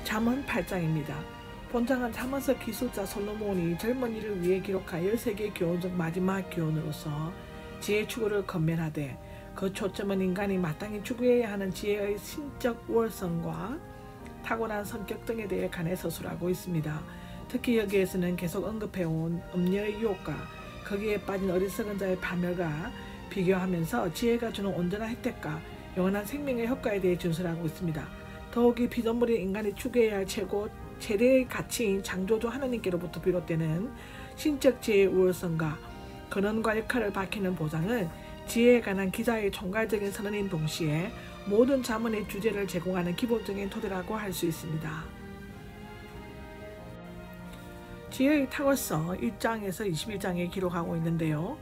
잠언 8장입니다. 본장은 잠언서 기술자 솔로몬이 젊은이를 위해 기록한 13개의 교훈 중 마지막 교훈으로서 지혜의 추구를 건면하되 그 초점은 인간이 마땅히 추구해야 하는 지혜의 신적 우월성과 타고난 성격 등에 대해 간에 서술하고 있습니다. 특히 여기에서는 계속 언급해온 음녀의 유혹과 거기에 빠진 어리석은 자의 파멸과 비교하면서 지혜가 주는 온전한 혜택과 영원한 생명의 효과에 대해 준술하고 있습니다. 더욱이 피조물인 인간이 추구해야 할 최대의 가치인 창조주 하나님께로부터 비롯되는 신적 지혜의 우월성과 근원과 역할을 밝히는 보장은 지혜에 관한 기자의 총괄적인 선언인 동시에 모든 자문의 주제를 제공하는 기본적인 토대라고 할 수 있습니다. 지혜의 탁월성 1장에서 21장에 기록하고 있는데요.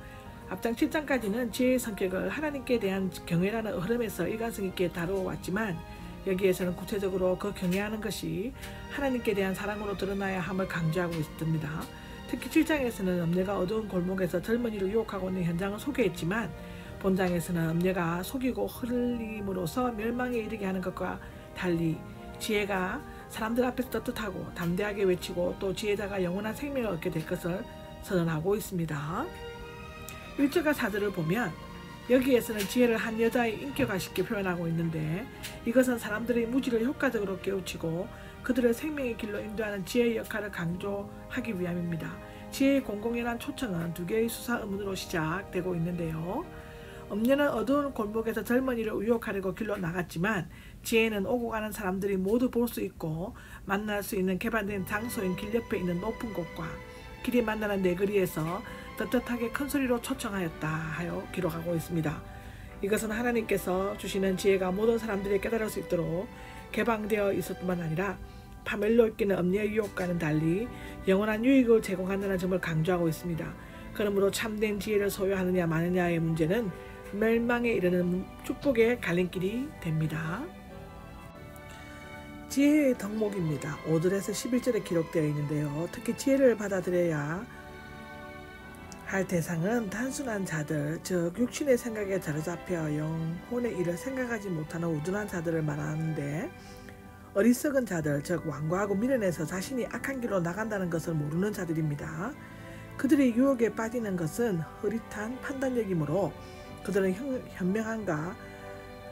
앞장 7장까지는 지혜의 성격을 하나님께 대한 경외라는 흐름에서 일관성 있게 다루어왔지만 여기에서는 구체적으로 그 경외하는 것이 하나님께 대한 사랑으로 드러나야 함을 강조하고 있습니다. 특히 7장에서는 음녀가 어두운 골목에서 젊은이를 유혹하고 있는 현장을 소개했지만 본장에서는 음녀가 속이고 흘림으로써 멸망에 이르게 하는 것과 달리 지혜가 사람들 앞에서 떳떳하고 담대하게 외치고 또 지혜자가 영원한 생명을 얻게 될 것을 선언하고 있습니다. 1절과 4절을 보면 여기에서는 지혜를 한 여자의 인격화시켜 표현하고 있는데 이것은 사람들의 무지를 효과적으로 깨우치고 그들을 생명의 길로 인도하는 지혜의 역할을 강조하기 위함입니다. 지혜의 공공연한 초청은 두 개의 수사 의문으로 시작되고 있는데요. 음녀는 어두운 골목에서 젊은이를 유혹하려고 길로 나갔지만 지혜는 오고 가는 사람들이 모두 볼 수 있고 만날 수 있는 개방된 장소인 길 옆에 있는 높은 곳과 길이 만나는 내거리에서 떳떳하게 큰 소리로 초청하였다 하여 기록하고 있습니다. 이것은 하나님께서 주시는 지혜가 모든 사람들이 깨달을 수 있도록 개방되어 있을 뿐만 아니라 파멸로 이끄는 음녀의 유혹과는 달리 영원한 유익을 제공한다는 점을 강조하고 있습니다. 그러므로 참된 지혜를 소유하느냐 마느냐의 문제는 멸망에 이르는 축복의 갈림길이 됩니다. 지혜의 덕목입니다. 5절에서 11절에 기록되어 있는데요. 특히 지혜를 받아들여야 할 대상은 단순한 자들, 즉 육신의 생각에 사로잡혀 영혼의 일을 생각하지 못하는 우둔한 자들을 말하는데 어리석은 자들, 즉 완고하고 미련해서 자신이 악한 길로 나간다는 것을 모르는 자들입니다. 그들의 유혹에 빠지는 것은 흐릿한 판단력이므로 그들은 현명함과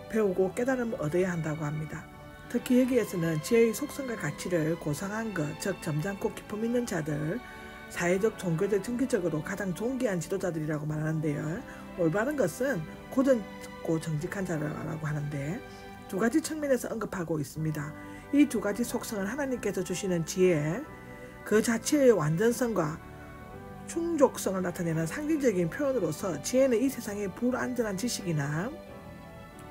배우고 깨달음을 얻어야 한다고 합니다. 특히 여기에서는 지혜의 속성과 가치를 고상한 것, 즉 점잖고 기품 있는 자들, 사회적, 종교적, 정치적으로 가장 존귀한 지도자들이라고 말하는데요. 올바른 것은 고전고 정직한 자라고 하는데 두 가지 측면에서 언급하고 있습니다. 이 두 가지 속성은 하나님께서 주시는 지혜, 그 자체의 완전성과 충족성을 나타내는 상징적인 표현으로서 지혜는 이 세상의 불완전한 지식이나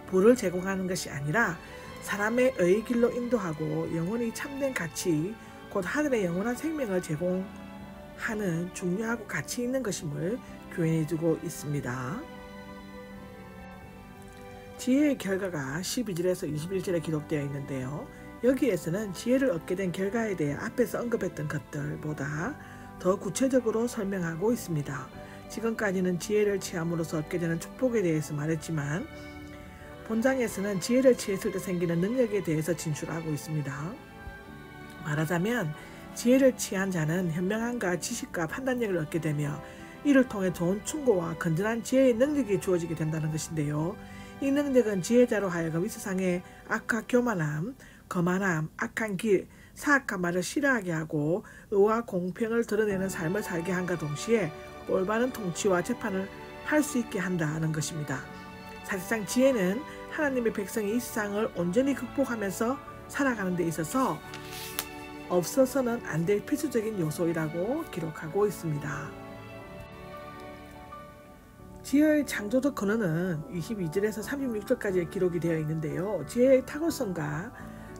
부를 제공하는 것이 아니라 사람의 의의 길로 인도하고 영원히 참된 가치, 곧 하늘의 영원한 생명을 제공하는 중요하고 가치 있는 것임을 교훈해주고 있습니다. 지혜의 결과가 12절에서 21절에 기록되어 있는데요. 여기에서는 지혜를 얻게 된 결과에 대해 앞에서 언급했던 것들보다 더 구체적으로 설명하고 있습니다. 지금까지는 지혜를 취함으로써 얻게 되는 축복에 대해서 말했지만 본장에서는 지혜를 취했을 때 생기는 능력에 대해서 진술하고 있습니다. 말하자면 지혜를 취한 자는 현명함과 지식과 판단력을 얻게 되며 이를 통해 좋은 충고와 건전한 지혜의 능력이 주어지게 된다는 것인데요. 이 능력은 지혜자로 하여금 이 세상의 악과 교만함, 거만함, 악한 길, 사악한 말을 싫어하게 하고 의와 공평을 드러내는 삶을 살게 함과 동시에 올바른 통치와 재판을 할 수 있게 한다는 것입니다. 사실상 지혜는 하나님의 백성이 이 세상을 온전히 극복하면서 살아가는 데 있어서 없어서는 안 될 필수적인 요소이라고 기록하고 있습니다. 지혜의 창조적 근원은 22절에서 36절까지 기록이 되어 있는데요. 지혜의 탁월성과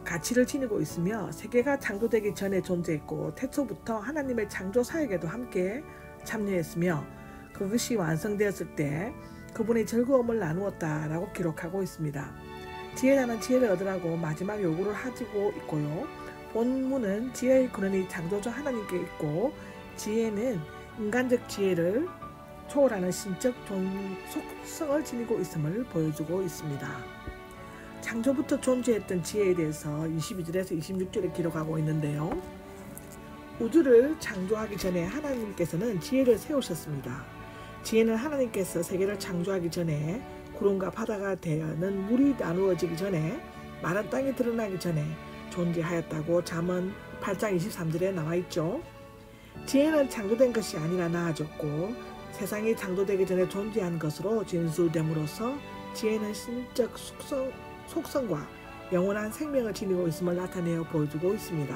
가치를 지니고 있으며 세계가 창조되기 전에 존재했고 태초부터 하나님의 창조 사역에도 함께 참여했으며 그것이 완성되었을 때 그분의 즐거움을 나누었다라고 기록하고 있습니다. 지혜자는 지혜를 얻으라고 마지막 요구를 하고 있고요. 본문은 지혜의 근원이 창조주 하나님께 있고 지혜는 인간적 지혜를 초월하는 신적 속성을 지니고 있음을 보여주고 있습니다. 창조부터 존재했던 지혜에 대해서 22절에서 26절에 기록하고 있는데요. 우주를 창조하기 전에 하나님께서는 지혜를 세우셨습니다. 지혜는 하나님께서 세계를 창조하기 전에 구름과 바다가 되어는 물이 나누어지기 전에 마른 땅이 드러나기 전에 존재하였다고 잠언 8장 23절에 나와 있죠. 지혜는 창조된 것이 아니라 나아졌고 세상이 창조되기 전에 존재한 것으로 진술됨으로써 지혜는 신적 속성과 영원한 생명을 지니고 있음을 나타내어 보여주고 있습니다.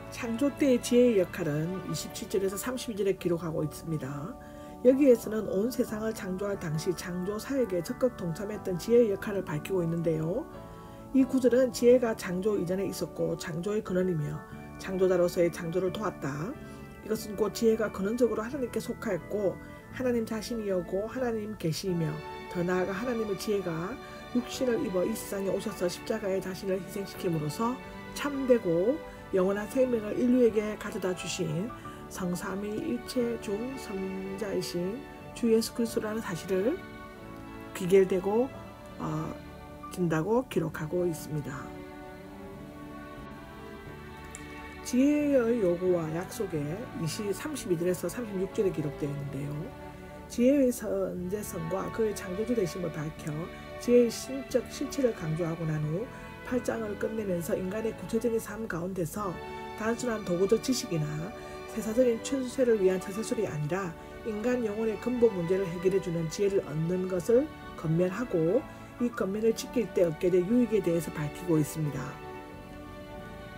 창조 때의 지혜의 역할은 27절에서 32절에 기록하고 있습니다. 여기에서는 온 세상을 창조할 당시 창조 사역에 적극 동참했던 지혜의 역할을 밝히고 있는데요. 이 구절은 지혜가 창조 이전에 있었고 창조의 근원이며 창조자로서의 창조를 도왔다. 이것은 곧 지혜가 근원적으로 하나님께 속하였고 하나님 자신이었고 하나님 계시이며 더 나아가 하나님의 지혜가 육신을 입어 이 세상에 오셔서 십자가에 자신을 희생시킴으로써 참되고 영원한 생명을 인류에게 가져다 주신 성삼위일체 중 선자이신 주 예수 그리스도라는 사실을 귀결되고 진다고 기록하고 있습니다. 지혜의 요구와 약속에 32절에서 36절에 기록되어 있는데요. 지혜의 선제성과 그의 창조주 되심을 밝혀 지혜의 신적 실체를 강조하고 난 후 8장을 끝내면서 인간의 구체적인 삶 가운데서 단순한 도구적 지식이나 세사적인 출세를 위한 처세술이 아니라 인간 영혼의 근본 문제를 해결해주는 지혜를 얻는 것을 건면하고 이 건면을 지킬 때 얻게 될 유익에 대해서 밝히고 있습니다.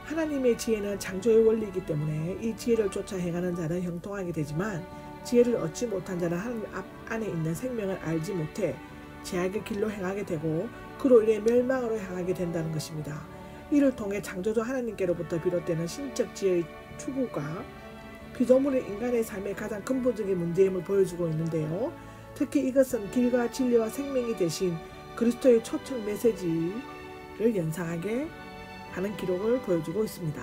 하나님의 지혜는 창조의 원리이기 때문에 이 지혜를 쫓아 행하는 자는 형통하게 되지만 지혜를 얻지 못한 자는 하나님 안에 있는 생명을 알지 못해 죄악의 길로 행하게 되고 그로 인해 멸망으로 향하게 된다는 것입니다. 이를 통해 창조주 하나님께로부터 비롯되는 신적 지혜의 추구가 피조물인 인간의 삶의 가장 근본적인 문제임을 보여주고 있는데요. 특히 이것은 길과 진리와 생명이 되신 그리스도의 초청 메시지를 연상하게 하는 기록을 보여주고 있습니다.